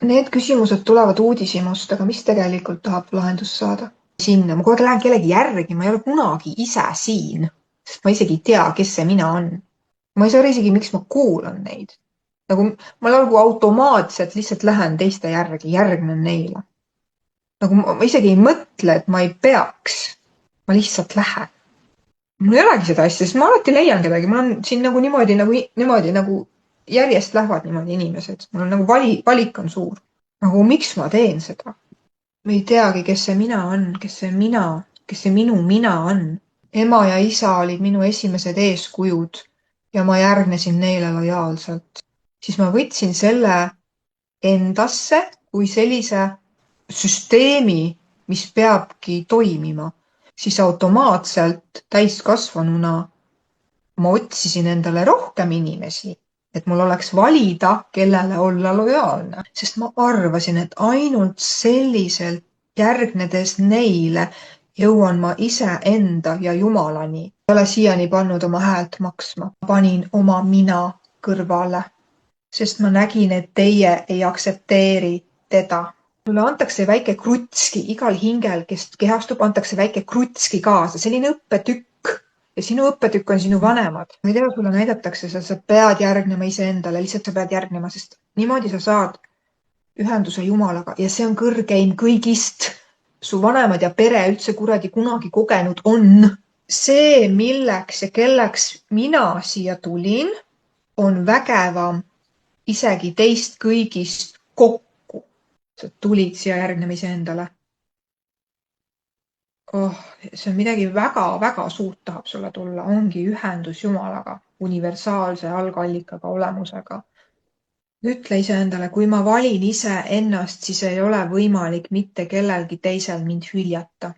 Need küsimused tulevad uudishimust, aga mis tegelikult tahab lahendust saada? Sinna, ma kogu aeg lähen kellegi järgi, ma ei ole kunagi ise siin, sest ma isegi ei tea, kes see mina on. Ma ei saa aru isegi, miks ma kuulan neid. Nagu ma nagu automaatselt lihtsalt lähen teiste järgi, järgnen neile. Nagu ma isegi ei mõtle, et ma ei peaks. Ma lihtsalt lähen. Mul ei olegi seda asja, sest ma alati leian kedagi, mul on siin nagu niimoodi nagu järjest lähevad niimoodi inimesed. Mul on nagu valik on suur. Nagu miks ma teen seda? Ma ei teagi, kes see mina on, kes see minu mina on. Ema ja isa olid minu esimesed eeskujud ja ma järgnesin neile lojaalselt. Siis ma võtsin selle endasse kui sellise süsteemi, mis peabki toimima, siis automaatselt täiskasvanuna ma otsisin endale rohkem inimesi, et mul oleks valida, kellele olla lojaalne, sest ma arvasin, et ainult selliselt järgnedes neile jõuan ma iseenda ja Jumalani. Ei ole siiani pannud oma häält maksma. Panin oma mina kõrvale, sest ma nägin, et teie ei aktsepteeri teda. Mulle antakse väike krutski, igal hingel, kes kehastub, antakse väike krutski kaasa, selline õppetükk. Ja sinu õppetükk on sinu vanemad. Mida sulle näidatakse, sa pead järgnema iseendale, lihtsalt sa pead järgnema, sest niimoodi sa saad ühenduse Jumalaga ja see on kõrgeim kõigist. Su vanemad ja pere üldse kuradi kunagi kogenud on. See, milleks ja kelleks mina siia tulin, on vägevam isegi teist kõigist kokku. Sa tulid siia järgnemise endale. See on midagi väga-väga suurt tahab sulle tulla. Ongi ühendus Jumalaga, universaalse algallikaga olemusega. Ütle iseendale, kui ma valin ise ennast, siis ei ole võimalik mitte kellelgi teisel mind hüljata.